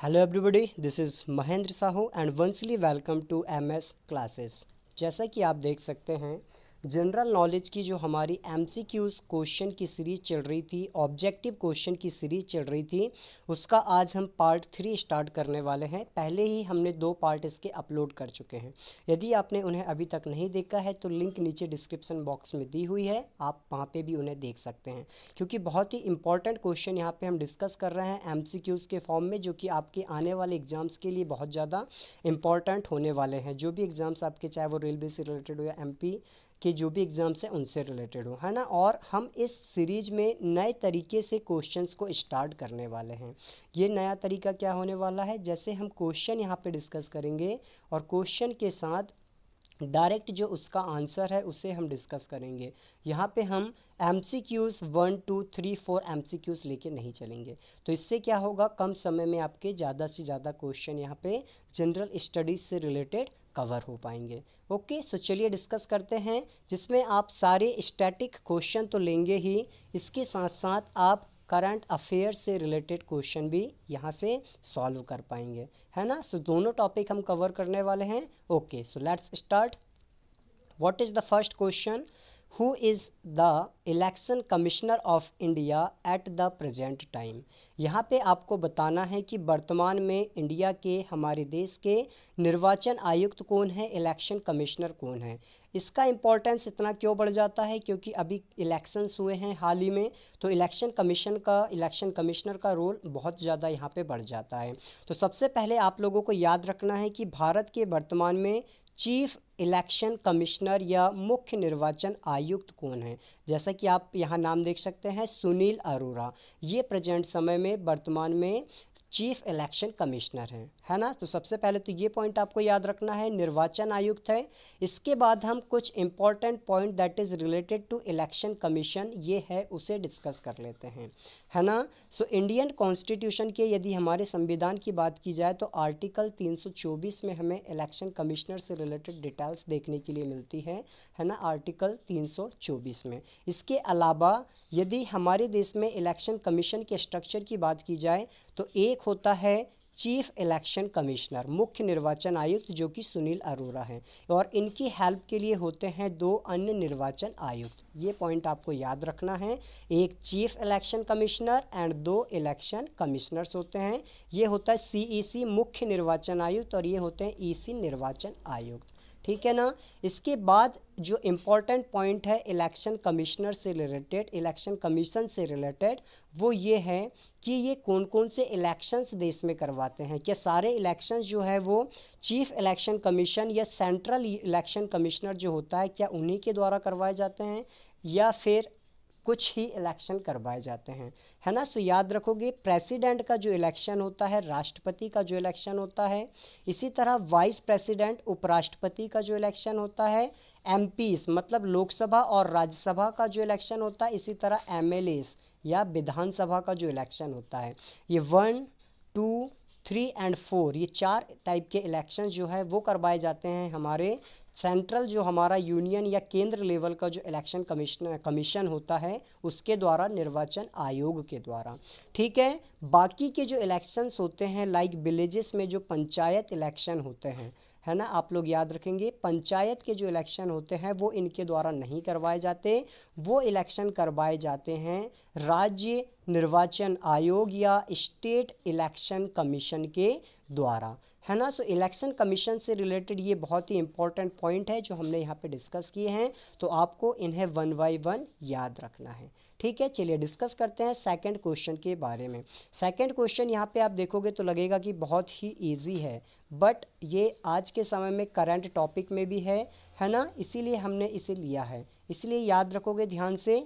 Hello everybody, this is Mahendra Sahu and वंसली welcome to MS classes. जैसा कि आप देख सकते हैं, जनरल नॉलेज की जो हमारी एमसीक्यूज़ क्वेश्चन की सीरीज़ चल रही थी, ऑब्जेक्टिव क्वेश्चन की सीरीज़ चल रही थी, उसका आज हम पार्ट 3 स्टार्ट करने वाले हैं। पहले ही हमने 2 पार्ट इसके अपलोड कर चुके हैं। यदि आपने उन्हें अभी तक नहीं देखा है तो लिंक नीचे डिस्क्रिप्शन बॉक्स में दी हुई है, आप वहाँ पे भी उन्हें देख सकते हैं, क्योंकि बहुत ही इंपॉर्टेंट क्वेश्चन यहाँ पे हम डिस्कस कर रहे हैं एमसीक्यूज़ के फॉर्म में, जो कि आपके आने वाले एग्जाम्स के लिए बहुत ज़्यादा इंपॉर्टेंट होने वाले हैं। जो भी एग्ज़ाम्स आपके, चाहे वो रेलवे से रिलेटेड हो या एमपी के जो भी एग्ज़ाम्स हैं उनसे रिलेटेड हो, है ना। और हम इस सीरीज में नए तरीके से क्वेश्चंस को स्टार्ट करने वाले हैं। ये नया तरीका क्या होने वाला है, जैसे हम क्वेश्चन यहाँ पे डिस्कस करेंगे और क्वेश्चन के साथ डायरेक्ट जो उसका आंसर है उसे हम डिस्कस करेंगे। यहाँ पे हम MCQs 1 2 3 4 MCQs लेके नहीं चलेंगे। तो इससे क्या होगा, कम समय में आपके ज़्यादा से ज़्यादा क्वेश्चन यहाँ पे जनरल स्टडीज़ से रिलेटेड कवर हो पाएंगे। ओके, सो चलिए डिस्कस करते हैं, जिसमें आप सारे स्टैटिक क्वेश्चन तो लेंगे ही, इसके साथ साथ आप करंट अफेयर से रिलेटेड क्वेश्चन भी यहाँ से सॉल्व कर पाएंगे, है ना। सो दोनों टॉपिक हम कवर करने वाले हैं। Okay, so let's start. What is the first question? Who is the election commissioner of India at the present time? यहाँ पे आपको बताना है कि वर्तमान में इंडिया के, हमारे देश के निर्वाचन आयुक्त कौन है, इलेक्शन कमिश्नर कौन है। इसका इम्पोर्टेंस इतना क्यों बढ़ जाता है, क्योंकि अभी इलेक्शंस हुए हैं हाल ही में, तो इलेक्शन कमिश्नर का रोल बहुत ज़्यादा यहाँ पे बढ़ जाता है। तो सबसे पहले आप लोगों को याद रखना है कि भारत के वर्तमान में चीफ इलेक्शन कमिश्नर या मुख्य निर्वाचन आयुक्त कौन है। जैसा कि आप यहाँ नाम देख सकते हैं, सुनील अरोड़ा, ये प्रेजेंट समय में वर्तमान में चीफ इलेक्शन कमिश्नर हैं, है ना। तो सबसे पहले तो ये पॉइंट आपको याद रखना है, निर्वाचन आयुक्त है। इसके बाद हम कुछ important point that is related to election commission ये है उसे डिस्कस कर लेते हैं, है ना। सो इंडियन कॉन्स्टिट्यूशन के यदि हमारे संविधान की बात की जाए तो आर्टिकल 324 में हमें इलेक्शन कमिश्नर से रिलेटेड डिटेल्स देखने के लिए मिलती है ना, आर्टिकल 324 में। इसके अलावा यदि हमारे देश में इलेक्शन कमीशन के स्ट्रक्चर की बात की जाए तो एक होता है चीफ इलेक्शन कमिश्नर, मुख्य निर्वाचन आयुक्त, जो कि सुनील अरोड़ा हैं, और इनकी हेल्प के लिए होते हैं 2 अन्य निर्वाचन आयुक्त। ये पॉइंट आपको याद रखना है, एक chief election commissioner and 2 election commissioners होते हैं। ये होता है CEC मुख्य निर्वाचन आयुक्त और ये होते हैं EC निर्वाचन आयुक्त, ठीक है ना। इसके बाद जो इम्पोर्टेंट पॉइंट है इलेक्शन कमिश्नर से रिलेटेड, इलेक्शन कमीशन से रिलेटेड, वो ये है कि ये कौन कौन से इलेक्शंस देश में करवाते हैं। क्या सारे इलेक्शंस जो है वो चीफ इलेक्शन कमीशन या सेंट्रल इलेक्शन कमिश्नर जो होता है, क्या उन्हीं के द्वारा करवाए जाते हैं, या फिर कुछ ही इलेक्शन करवाए जाते हैं, है ना। सो याद रखोगे, प्रेसिडेंट का जो इलेक्शन होता है, राष्ट्रपति का जो इलेक्शन होता है, इसी तरह वाइस प्रेसिडेंट, उपराष्ट्रपति का जो इलेक्शन होता है, MPs मतलब लोकसभा और राज्यसभा का जो इलेक्शन होता है, इसी तरह MLAs या विधानसभा का जो इलेक्शन होता है, ये 1 2 3 एंड 4 ये 4 टाइप के इलेक्शन जो है वो करवाए जाते हैं हमारे सेंट्रल, जो हमारा यूनियन या केंद्र लेवल का जो इलेक्शन कमीशन होता है उसके द्वारा, निर्वाचन आयोग के द्वारा, ठीक है। बाकी के जो इलेक्शंस होते हैं लाइक विलेजेस में जो पंचायत इलेक्शन होते हैं, है ना, आप लोग याद रखेंगे, पंचायत के जो इलेक्शन होते हैं वो इनके द्वारा नहीं करवाए जाते, वो इलेक्शन करवाए जाते हैं राज्य निर्वाचन आयोग या स्टेट इलेक्शन कमीशन के द्वारा, है ना। सो इलेक्शन कमीशन से रिलेटेड ये बहुत ही इंपॉर्टेंट पॉइंट है जो हमने यहाँ पे डिस्कस किए हैं, तो आपको इन्हें 1 बाय 1 याद रखना है, ठीक है। चलिए डिस्कस करते हैं सेकंड क्वेश्चन के बारे में। सेकंड क्वेश्चन यहाँ पे आप देखोगे तो लगेगा कि बहुत ही इजी है, बट ये आज के समय में करंट टॉपिक में भी है ना, इसीलिए हमने इसे लिया है, इसलिए याद रखोगे ध्यान से,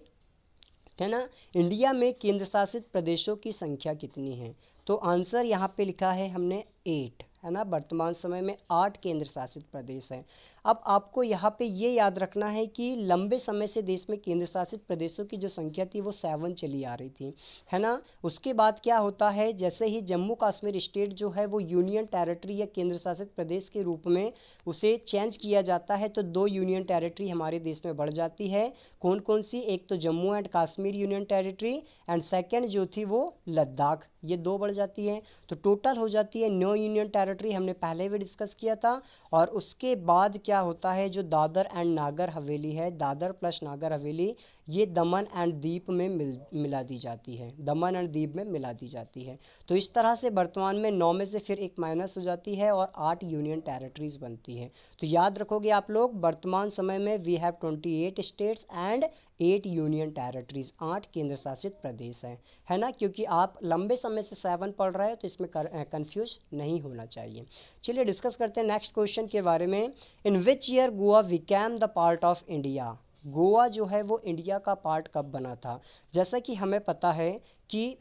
है ना। इंडिया में केंद्र शासित प्रदेशों की संख्या कितनी है? तो आंसर यहाँ पे लिखा है हमने 8, है ना। वर्तमान समय में 8 केंद्र शासित प्रदेश हैं। अब आपको यहाँ पे ये याद रखना है कि लंबे समय से देश में केंद्र शासित प्रदेशों की जो संख्या थी वो 7 चली आ रही थी, है ना। उसके बाद क्या होता है, जैसे ही जम्मू कश्मीर स्टेट जो है वो यूनियन टेरिटरी या केंद्र शासित प्रदेश के रूप में उसे चेंज किया जाता है, तो 2 यूनियन टेरिटरी हमारे देश में बढ़ जाती है। कौन कौन सी? एक तो Jammu and Kashmir union territory and second जो थी वो लद्दाख ये 2 बढ़ जाती है, तो टोटल हो जाती है 9 यूनियन टेरिटरी, हमने पहले भी डिस्कस किया था। और उसके बाद क्या होता है, जो दादर एंड नागर हवेली है, दादर प्लस नागर हवेली, ये दमन एंड दीप में मिला दी जाती है, दमन एंड दीप में मिला दी जाती है। तो इस तरह से वर्तमान में 9 में से फिर एक माइनस हो जाती है और 8 यूनियन टेरिटरीज बनती हैं। तो याद रखोगे आप लोग, वर्तमान समय में we have 28 states and 8 union territories, 8 केंद्र शासित प्रदेश हैं, है ना, क्योंकि आप लंबे समय से 7 पढ़ रहे हो तो इसमें कंफ्यूज नहीं होना चाहिए। चलिए डिस्कस करते हैं नेक्स्ट क्वेश्चन के बारे में। In which year Goa became the part of India? Goa जो है वो इंडिया का पार्ट कब बना था? जैसा कि हमें पता है कि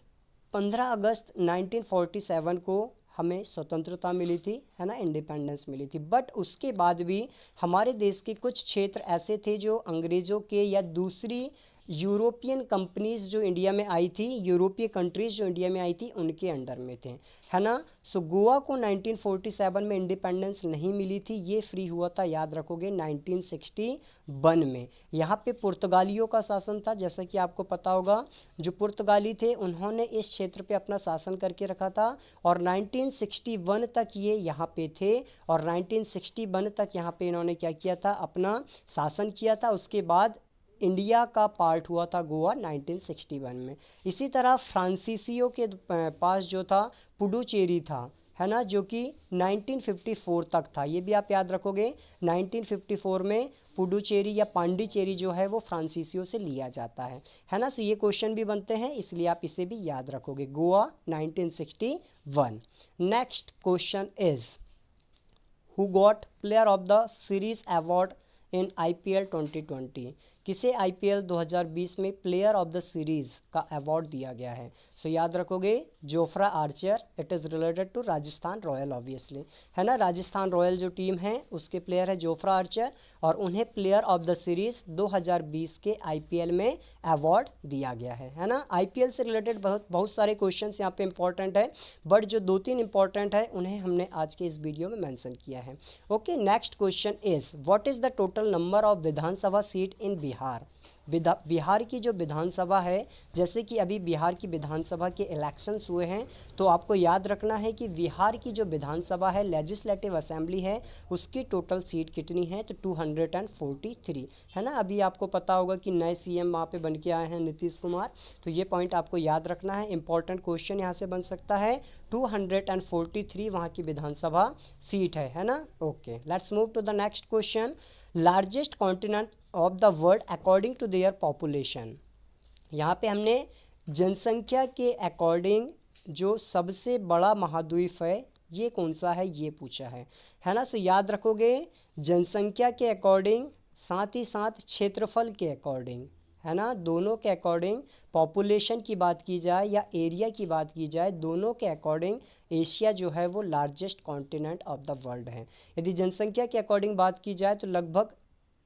15 अगस्त 1947 को हमें स्वतंत्रता मिली थी, है ना, इंडिपेंडेंस मिली थी। बट उसके बाद भी हमारे देश के कुछ क्षेत्र ऐसे थे जो अंग्रेज़ों के या दूसरी यूरोपियन कंपनीज जो इंडिया में आई थी, यूरोपीय कंट्रीज़ जो इंडिया में आई थी, उनके अंडर में थे, है ना। सो गोवा को 1947 में इंडिपेंडेंस नहीं मिली थी, ये फ्री हुआ था, याद रखोगे, 1961 में। यहाँ पे पुर्तगालियों का शासन था, जैसा कि आपको पता होगा, जो पुर्तगाली थे उन्होंने इस क्षेत्र पे अपना शासन करके रखा था और 1961 तक ये यहाँ पे थे। और 1961 तक यहाँ पे इन्होंने क्या किया था, अपना शासन किया था। उसके बाद इंडिया का पार्ट हुआ था गोवा 1961 में। इसी तरह फ्रांसीसियों के पास जो था पुडुचेरी था, है ना, जो कि 1954 तक था, ये भी आप याद रखोगे। 1954 में पुडुचेरी या पांडिचेरी जो है वो फ्रांसीसियों से लिया जाता है ना। सो ये क्वेश्चन भी बनते हैं, इसलिए आप इसे भी याद रखोगे, Goa 1961। Next question is who got player of the series award in IPL 2020? किसे IPL 2020 में प्लेयर ऑफ द सीरीज़ का अवार्ड दिया गया है? सो याद रखोगे, Jofra Archer. It is related to Rajasthan royal obviously, है ना। राजस्थान रॉयल जो टीम है उसके प्लेयर है जोफ्रा आर्चर और उन्हें प्लेयर ऑफ द सीरीज़ 2020 के IPL में अवार्ड दिया गया है ना। IPL से रिलेटेड बहुत सारे क्वेश्चन यहाँ पे इंपॉर्टेंट है, बट जो 2-3 इंपॉर्टेंट है उन्हें हमने आज के इस वीडियो में मेंशन किया है। Okay, next question is what is the total number of Vidhan Sabha seat in Bihar? Bihar की जो विधानसभा है, जैसे कि अभी बिहार की विधानसभा के इलेक्शंस हुए हैं, तो आपको याद रखना है कि बिहार की जो विधानसभा है, लेजिस्लेटिव असेंबली है, उसकी टोटल सीट कितनी है, तो 243, है ना। अभी आपको पता होगा कि नए CM वहाँ पे बन के आए हैं, नीतीश कुमार, तो ये पॉइंट आपको याद रखना है। इंपॉर्टेंट क्वेश्चन यहाँ से बन सकता है, 243 वहाँ की विधानसभा सीट है ना। Okay, let's move to the next question. Largest continent of the world according to their population? यहाँ पे हमने जनसंख्या के अकॉर्डिंग जो सबसे बड़ा महाद्वीप है ये कौन सा है, ये पूछा है ना। सो याद रखोगे, जनसंख्या के अकॉर्डिंग, साथ ही साथ क्षेत्रफल के अकॉर्डिंग, है ना, दोनों के अकॉर्डिंग, पॉपुलेशन की बात की जाए या एरिया की बात की जाए, दोनों के अकॉर्डिंग एशिया जो है वो largest continent of the world है। यदि जनसंख्या के अकॉर्डिंग बात की जाए तो लगभग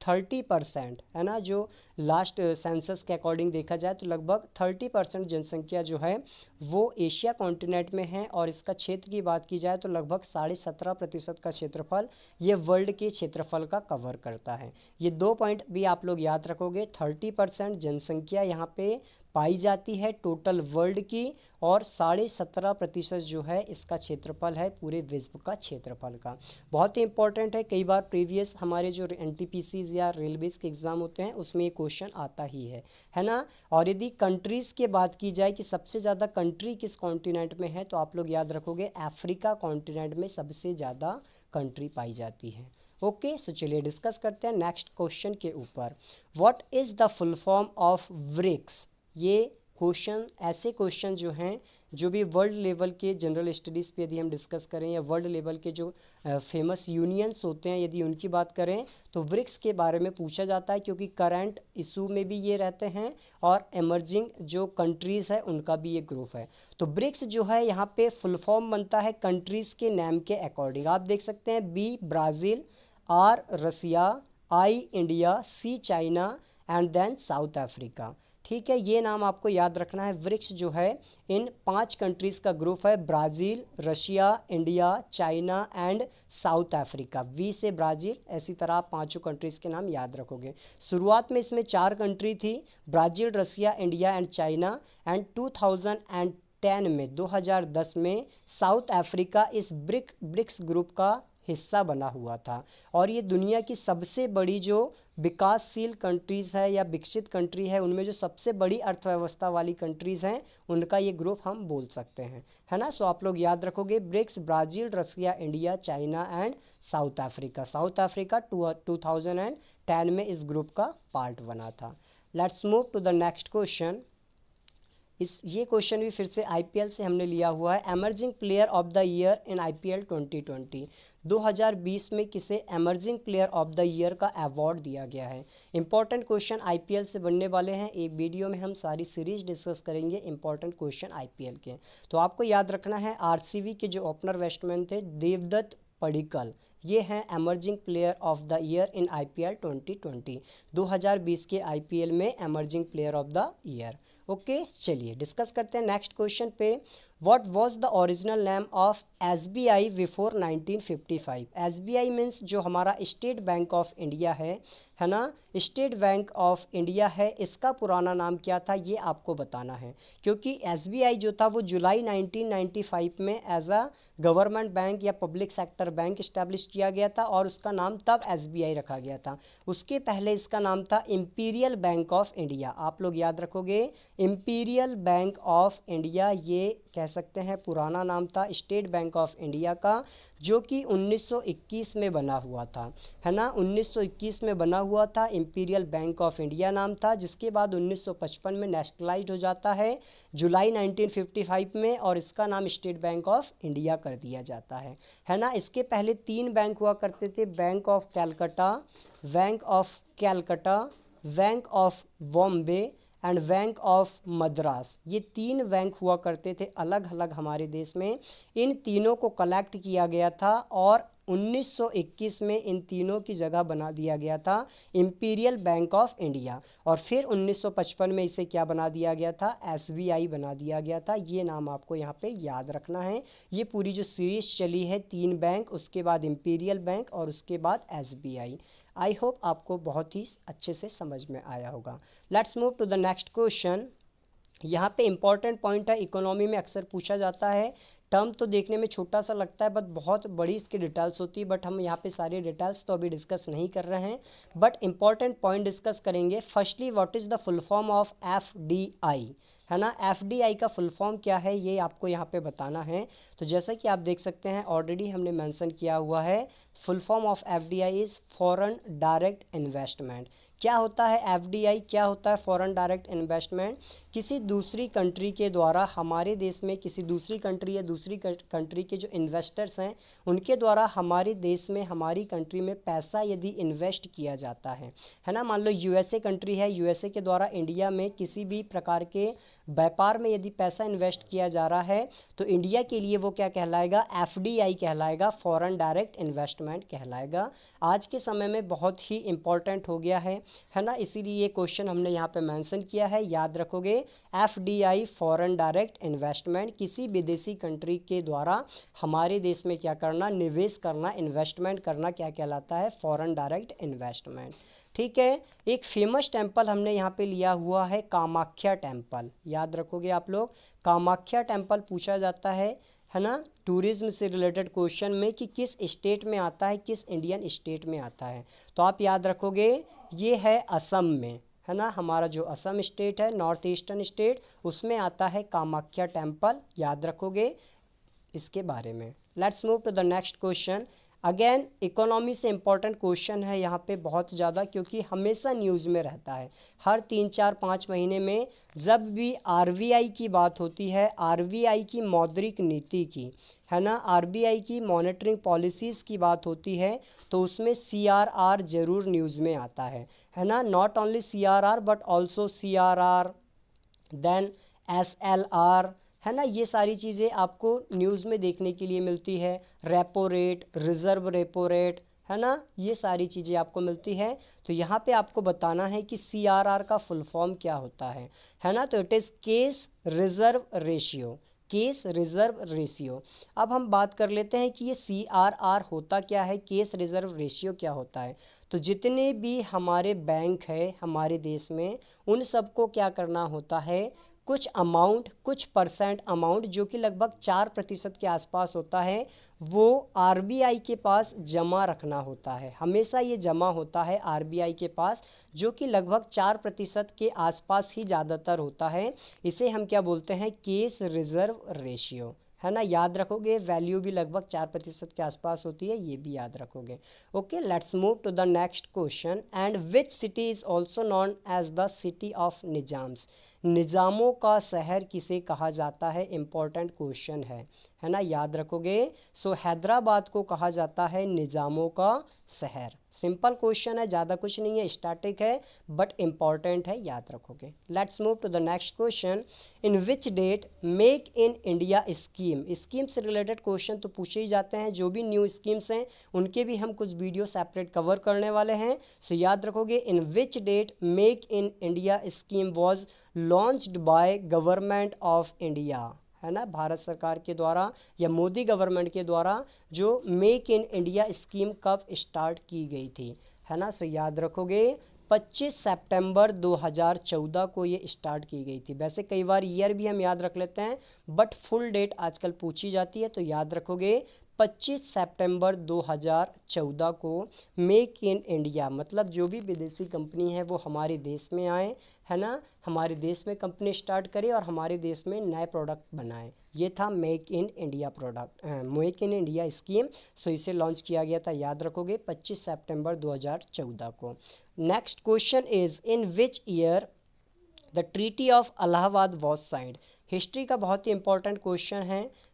30%, है ना, जो लास्ट सेंसस के अकॉर्डिंग देखा जाए तो लगभग 30% जनसंख्या जो है वो एशिया कॉन्टिनेंट में है। और इसका क्षेत्र की बात की जाए तो लगभग 17.5% का क्षेत्रफल ये वर्ल्ड के क्षेत्रफल का कवर करता है। ये 2 पॉइंट भी आप लोग याद रखोगे, 30% जनसंख्या यहाँ पे पाई जाती है टोटल वर्ल्ड की, और 17.5% जो है इसका क्षेत्रफल है पूरे विश्व का क्षेत्रफल का। बहुत ही इंपॉर्टेंट है, कई बार प्रीवियस हमारे जो NTPCs या रेलवेज के एग्ज़ाम होते हैं उसमें ये क्वेश्चन आता ही है ना। और यदि कंट्रीज़ के बात की जाए कि सबसे ज़्यादा कंट्री किस कॉन्टिनेंट में है, तो आप लोग याद रखोगे अफ्रीका कॉन्टिनेंट में सबसे ज़्यादा कंट्री पाई जाती है। ओके, सो चलिए डिस्कस करते हैं नेक्स्ट क्वेश्चन के ऊपर। What is the full form of BRICS? ये क्वेश्चन, ऐसे क्वेश्चन जो हैं जो भी वर्ल्ड लेवल के जनरल स्टडीज़ पे यदि हम डिस्कस करें या वर्ल्ड लेवल के जो फेमस यूनियंस होते हैं यदि उनकी बात करें तो ब्रिक्स के बारे में पूछा जाता है, क्योंकि करंट इशू में भी ये रहते हैं और एमर्जिंग जो कंट्रीज़ है उनका भी ये ग्रुप है। तो ब्रिक्स जो है यहाँ पे फुल फॉर्म बनता है कंट्रीज़ के नेम के अकॉर्डिंग। आप देख सकते हैं, B Brazil, R Russia, I India, C China and then South Africa. ठीक है, ये नाम आपको याद रखना है। ब्रिक्स जो है इन 5 कंट्रीज़ का ग्रुप है, Brazil, Russia, India, China and South Africa. V से ब्राज़ील, ऐसी तरह आप 5 कंट्रीज़ के नाम याद रखोगे। शुरुआत में इसमें 4 कंट्री थी, Brazil, Russia, India and China, and 2010 में 2010 में साउथ अफ्रीका इस ब्रिक्स ग्रुप का हिस्सा बना हुआ था और ये दुनिया की सबसे बड़ी जो विकासशील कंट्रीज़ है या विकसित कंट्री है उनमें जो सबसे बड़ी अर्थव्यवस्था वाली कंट्रीज़ हैं उनका ये ग्रुप हम बोल सकते हैं, है ना। सो आप लोग याद रखोगे BRICS, Brazil, Russia, India, China and South Africa. South Africa 2010 में इस ग्रुप का पार्ट बना था। Let's move to the next question. ये क्वेश्चन भी फिर से आईपीएल से हमने लिया हुआ है। Emerging player of the year in IPL 2020, 2020 में किसे emerging player of the year का अवार्ड दिया गया है। इंपॉर्टेंट क्वेश्चन आईपीएल से बनने वाले हैं। एक वीडियो में हम सारी सीरीज डिस्कस करेंगे इंपॉर्टेंट क्वेश्चन आईपीएल के। तो आपको याद रखना है आरसीबी के जो ओपनर बैट्समैन थे देवदत्त पडिक्कल, ये हैं emerging player of the year in IPL 2020, 2020 के आईपीएल में emerging player of the year. Okay, चलिए डिस्कस करते हैं नेक्स्ट क्वेश्चन पे। What was the original name of SBI before 1955। SBI means जो हमारा स्टेट बैंक ऑफ इंडिया है ना, स्टेट बैंक ऑफ इंडिया है, इसका पुराना नाम क्या था ये आपको बताना है। क्योंकि एसबीआई जो था वो जुलाई 1995 में एज अ गवर्नमेंट बैंक या पब्लिक सेक्टर बैंक इस्टेब्लिश किया गया था और उसका नाम तब एसबीआई रखा गया था। उसके पहले इसका नाम था इंपीरियल बैंक ऑफ इंडिया। आप लोग याद रखोगे इंपीरियल बैंक ऑफ इंडिया, ये कह सकते हैं पुराना नाम था स्टेट बैंक ऑफ इंडिया का, जो कि 1921 में बना हुआ था, है ना। 1921 में बना हुआ था, इंपीरियल बैंक ऑफ इंडिया नाम था, जिसके बाद 1955 में नेशनलाइज्ड हो जाता है जुलाई 1955 में और इसका नाम स्टेट बैंक ऑफ इंडिया कर दिया जाता है ना। इसके पहले 3 बैंक हुआ करते थे, bank of Calcutta, bank of Bombay and bank of Madras. ये 3 बैंक हुआ करते थे अलग अलग हमारे देश में। इन तीनों को कलेक्ट किया गया था और 1921 में इन तीनों की जगह बना दिया गया था इंपीरियल बैंक ऑफ इंडिया और फिर 1955 में इसे क्या बना दिया गया था, एसबीआई बना दिया गया था। ये नाम आपको यहाँ पे याद रखना है। ये पूरी जो सीरीज चली है 3 बैंक, उसके बाद इंपीरियल बैंक और उसके बाद एसबीआई। आई होप आपको बहुत ही अच्छे से समझ में आया होगा। Let's move to the next question. यहाँ पे इंपॉर्टेंट पॉइंट है, इकोनॉमी में अक्सर पूछा जाता है। टर्म तो देखने में छोटा सा लगता है बट बहुत बड़ी इसकी डिटेल्स होती है, बट हम यहाँ पे सारी डिटेल्स तो अभी डिस्कस नहीं कर रहे हैं, बट इंपॉर्टेंट पॉइंट डिस्कस करेंगे। Firstly what is the full form of FDI, है ना। एफडीआई का फुल फॉर्म क्या है ये आपको यहाँ पे बताना है। तो जैसा कि आप देख सकते हैं ऑलरेडी हमने मेंशन किया हुआ है, full form of FDI is foreign direct investment. क्या होता है एफडीआई, क्या होता है फॉरेन डायरेक्ट इन्वेस्टमेंट? किसी दूसरी कंट्री के द्वारा हमारे देश में, किसी दूसरी कंट्री या दूसरी कंट्री के जो इन्वेस्टर्स हैं उनके द्वारा हमारे देश में, हमारी कंट्री में पैसा यदि इन्वेस्ट किया जाता है ना। मान लो यूएसए कंट्री है, यूएसए के द्वारा इंडिया में किसी भी प्रकार के व्यापार में यदि पैसा इन्वेस्ट किया जा रहा है तो इंडिया के लिए वो क्या कहलाएगा, एफडीआई कहलाएगा, फॉरेन डायरेक्ट इन्वेस्टमेंट कहलाएगा। आज के समय में बहुत ही इंपॉर्टेंट हो गया है ना, इसीलिए ये क्वेश्चन हमने यहाँ पे मेंशन किया है, याद रखोगे। एफडीआई फॉरेन डायरेक्ट इन्वेस्टमेंट, किसी विदेशी कंट्री के द्वारा हमारे देश में क्या करना, निवेश करना, इन्वेस्टमेंट करना, क्या कहलाता है, फॉरेन डायरेक्ट इन्वेस्टमेंट। ठीक है। एक फेमस टेम्पल हमने यहाँ पे लिया हुआ है कामाख्या टेम्पल, याद रखोगे आप लोग। कामाख्या टेम्पल पूछा जाता है ना, टूरिज्म से रिलेटेड क्वेश्चन में कि किस स्टेट में आता है, किस इंडियन स्टेट में आता है। तो आप याद रखोगे ये है असम में, है ना। हमारा जो असम स्टेट है, नॉर्थ ईस्टर्न स्टेट, उसमें आता है कामाख्या टेम्पल, याद रखोगे इसके बारे में। Let's move to the next question. Again economy से इम्पॉर्टेंट क्वेश्चन है यहाँ पे बहुत ज़्यादा, क्योंकि हमेशा न्यूज़ में रहता है। हर 3-4-5 महीने में जब भी आरबीआई की बात होती है, आरबीआई की मौद्रिक नीति की, है ना, आरबीआई की मॉनेटरिंग पॉलिसीज़ की बात होती है तो उसमें सीआरआर ज़रूर न्यूज़ में आता है ना। Not only CRR but also CRR, then SLR, है ना। ये सारी चीज़ें आपको न्यूज़ में देखने के लिए मिलती है। Repo rate, reserve repo rate, है ना, ये सारी चीज़ें आपको मिलती है। तो यहाँ पे आपको बताना है कि सीआरआर का फुल फॉर्म क्या होता है ना। तो it is case reserve ratio, case reserve ratio. अब हम बात कर लेते हैं कि ये सीआरआर होता क्या है, केस रिज़र्व रेशियो क्या होता है। तो जितने भी हमारे बैंक है हमारे देश में, उन सबको क्या करना होता है, कुछ अमाउंट, कुछ परसेंट अमाउंट जो कि लगभग 4% के आसपास होता है, वो आरबीआई के पास जमा रखना होता है। हमेशा ये जमा होता है आरबीआई के पास, जो कि लगभग 4% के आसपास ही ज़्यादातर होता है। इसे हम क्या बोलते हैं, केस रिजर्व रेशियो, है ना। याद रखोगे, वैल्यू भी लगभग 4% के आसपास होती है, ये भी याद रखोगे। Okay, let's move to the next question. And which city is also known as the city of Nizams. निज़ामों का शहर किसे कहा जाता है, इंपॉर्टेंट क्वेश्चन है ना, याद रखोगे। सो हैदराबाद को कहा जाता है निज़ामों का शहर। सिंपल क्वेश्चन है, ज़्यादा कुछ नहीं है, स्टैटिक है बट इम्पॉर्टेंट है, याद रखोगे। Let's move to the next question. In which date make in India scheme. Scheme से रिलेटेड क्वेश्चन तो पूछे ही जाते हैं, जो भी न्यू स्कीम्स हैं उनके भी हम कुछ वीडियो सेपरेट कवर करने वाले हैं। सो याद रखोगे, in which date make in India scheme was launched by government of India, है ना, भारत सरकार के द्वारा या मोदी गवर्नमेंट के द्वारा जो मेक इन इंडिया स्कीम कब स्टार्ट की गई थी, है ना। सो याद रखोगे 25 सितंबर 2014 को ये स्टार्ट की गई थी। वैसे कई बार ईयर भी हम याद रख लेते हैं बट फुल डेट आजकल पूछी जाती है, तो याद रखोगे 25 सितंबर 2014 को मेक इन इंडिया, मतलब जो भी विदेशी कंपनी है वो हमारे देश में आए, है ना, हमारे देश में कंपनी स्टार्ट करे और हमारे देश में नए प्रोडक्ट बनाए। ये था make in India product, make in India scheme. So इसे लॉन्च किया गया था, याद रखोगे 25 सितंबर 2014 को। Next question is, in which year the treaty of Allahabad was signed. History का बहुत ही इंपॉर्टेंट क्वेश्चन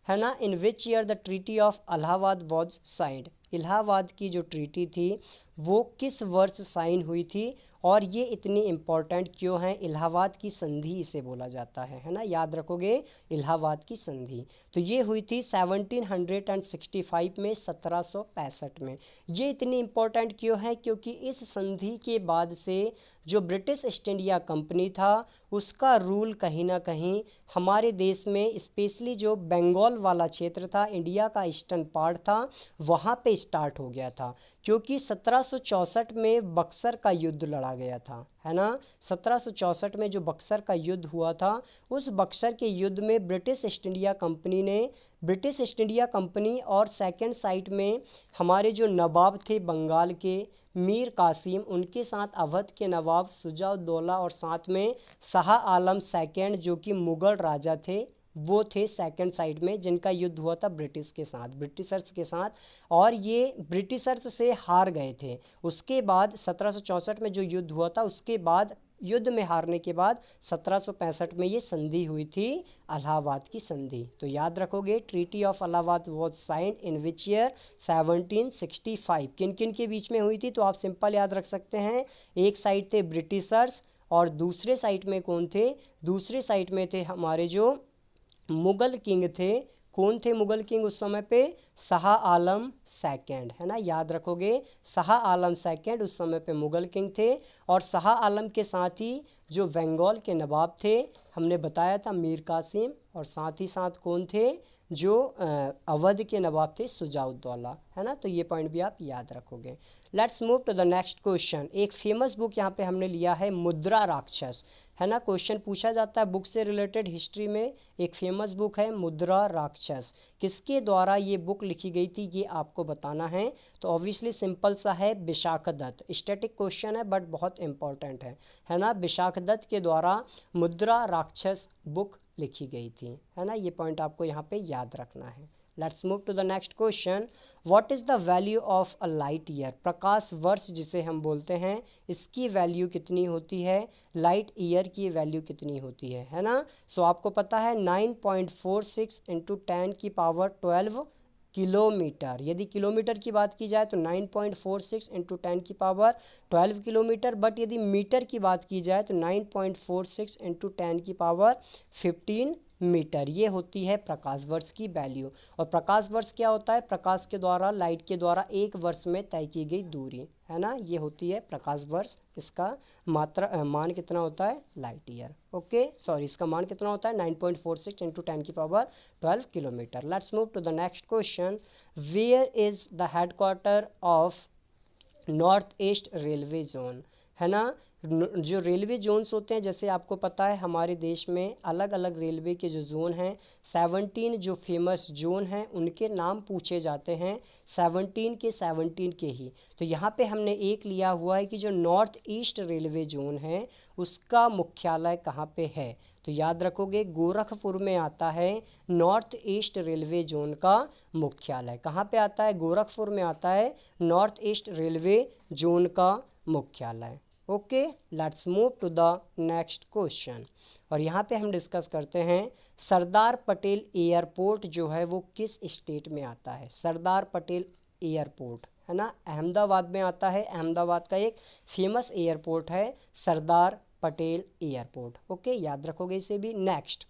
है ना। In which year the treaty of Allahabad was signed. Allahabad की जो ट्रीटी थी वो किस वर्ष साइन हुई थी, और ये इतनी इम्पॉर्टेंट क्यों है। इलाहाबाद की संधि इसे बोला जाता है ना, याद रखोगे इलाहाबाद की संधि। तो ये हुई थी 1765 में, 1765 में। ये इतनी इम्पॉर्टेंट क्यों है, क्योंकि इस संधि के बाद से जो ब्रिटिश ईस्ट इंडिया कंपनी था उसका रूल कहीं ना कहीं हमारे देश में, स्पेशली जो बंगाल वाला क्षेत्र था, इंडिया का ईस्टर्न पार्ट था, वहाँ पे स्टार्ट हो गया था। क्योंकि 1764 में बक्सर का युद्ध लड़ा गया था, है ना। 1764 में जो बक्सर का युद्ध हुआ था, उस बक्सर के युद्ध में ब्रिटिश ईस्ट इंडिया कंपनी ने, ब्रिटिश ईस्ट इंडिया कंपनी और सेकंड साइड में हमारे जो नवाब थे बंगाल के, मीर कासिम, उनके साथ अवध के नवाब शुजा-उद-दौला और साथ में शाह आलम सेकंड जो कि मुग़ल राजा थे, वो थे सेकंड साइड में, जिनका युद्ध हुआ था ब्रिटिश के साथ, ब्रिटिशर्स के साथ, और ये ब्रिटिशर्स से हार गए थे। उसके बाद 1764 में जो युद्ध हुआ था, उसके बाद युद्ध में हारने के बाद 1765 में ये संधि हुई थी, इलाहाबाद की संधि। तो याद रखोगे, treaty of Allahabad was signed in which year, 1765। किन किन के बीच में हुई थी, तो आप सिंपल याद रख सकते हैं, एक साइड थे ब्रिटिशर्स और दूसरे साइड में कौन थे, दूसरे साइड में थे हमारे जो मुग़ल किंग थे। कौन थे मुग़ल किंग उस समय पे, शाह आलम सेकंड, है ना, याद रखोगे शाह आलम सेकंड उस समय पे मुग़ल किंग थे। और शाह आलम के साथ ही जो बंगाल के नवाब थे, हमने बताया था मीर कासिम, और साथ ही साथ कौन थे, जो अवध के नवाब थे शुजा-उद-दौला, है ना। तो ये पॉइंट भी आप याद रखोगे। Let's move to the next question. एक फेमस बुक यहाँ पे हमने लिया है, मुद्रा राक्षस, है ना। क्वेश्चन पूछा जाता है बुक से रिलेटेड हिस्ट्री में। एक फेमस बुक है मुद्रा राक्षस। किसके द्वारा ये बुक लिखी गई थी, ये आपको बताना है। तो ऑब्वियसली सिंपल सा है, विशाखदत्त। स्टैटिक क्वेश्चन है बट बहुत इंपॉर्टेंट है ना। विशाखदत्त के द्वारा मुद्रा राक्षस बुक लिखी गई थी, है ना। ये पॉइंट आपको यहाँ पे याद रखना है। Let's move to the next question. What is the value of a light year. प्रकाश वर्ष जिसे हम बोलते हैं, इसकी वैल्यू कितनी होती है, लाइट ईयर की वैल्यू कितनी होती है ना। सो आपको पता है 9.46 इंटू 10⁻12 किलोमीटर। यदि किलोमीटर की बात की जाए तो 9.46 इंटू 10⁻12 किलोमीटर, बट यदि मीटर की बात की जाए तो 9.46 इंटू 10⁻15 मीटर। ये होती है प्रकाश वर्ष की वैल्यू। और प्रकाश वर्ष क्या होता है, प्रकाश के द्वारा, लाइट के द्वारा एक वर्ष में तय की गई दूरी, है ना। ये होती है प्रकाश वर्ष। इसका मान कितना होता है, लाइट ईयर। ओके, सॉरी, इसका मान कितना होता है 9.46 into 10⁻12 kilometre. Let's move to the next question. Where is the headquarter of north east railway zone, है ना। जो रेलवे जोन्स होते हैं, जैसे आपको पता है हमारे देश में अलग अलग रेलवे के जो जोन हैं, 17 जो फेमस जोन हैं उनके नाम पूछे जाते हैं, 17 के ही। तो यहाँ पे हमने एक लिया हुआ है कि जो नॉर्थ ईस्ट रेलवे जोन है उसका मुख्यालय कहाँ पे है। तो याद रखोगे गोरखपुर में आता है नॉर्थ ईस्ट रेलवे जोन का मुख्यालय। कहाँ पे आता है? गोरखपुर में आता है नॉर्थ ईस्ट रेलवे जोन का मुख्यालय। Okay, let's move to the next question. और यहाँ पे हम डिस्कस करते हैं सरदार पटेल एयरपोर्ट जो है वो किस स्टेट में आता है। सरदार पटेल एयरपोर्ट है ना, अहमदाबाद में आता है। अहमदाबाद का एक फेमस एयरपोर्ट है सरदार पटेल एयरपोर्ट। ओके, याद रखोगे इसे भी। नेक्स्ट,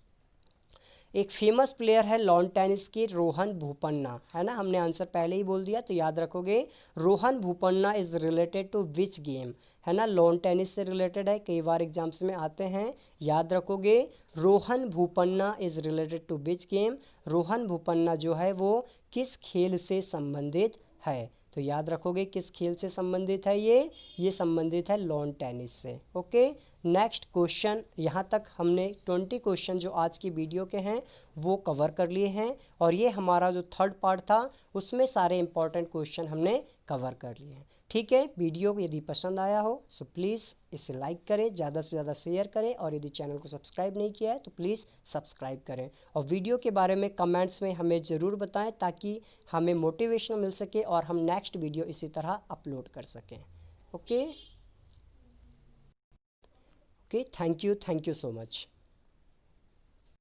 एक फेमस प्लेयर है लॉन टेनिस के, रोहन बोपन्ना है ना, हमने आंसर पहले ही बोल दिया तो याद रखोगे। Rohan Bopanna is related to which game, है ना, लॉन टेनिस से रिलेटेड है, कई बार एग्जाम्स में आते हैं। याद रखोगे Rohan Bopanna is related to which game, Rohan Bopanna जो है वो किस खेल से संबंधित है। तो याद रखोगे किस खेल से संबंधित है ये संबंधित है लॉन टेनिस से। Okay, next question. यहाँ तक हमने 20 क्वेश्चन जो आज की वीडियो के हैं वो कवर कर लिए हैं, और ये हमारा जो थर्ड पार्ट था उसमें सारे इंपॉर्टेंट क्वेश्चन हमने कवर कर लिए हैं। ठीक है, वीडियो यदि पसंद आया हो सो प्लीज़ इसे लाइक करें, ज़्यादा से ज़्यादा शेयर करें, और यदि चैनल को सब्सक्राइब नहीं किया है तो प्लीज़ सब्सक्राइब करें। और वीडियो के बारे में कमेंट्स में हमें ज़रूर बताएं ताकि हमें मोटिवेशन मिल सके और हम नेक्स्ट वीडियो इसी तरह अपलोड कर सकें। Okay, thank you so much.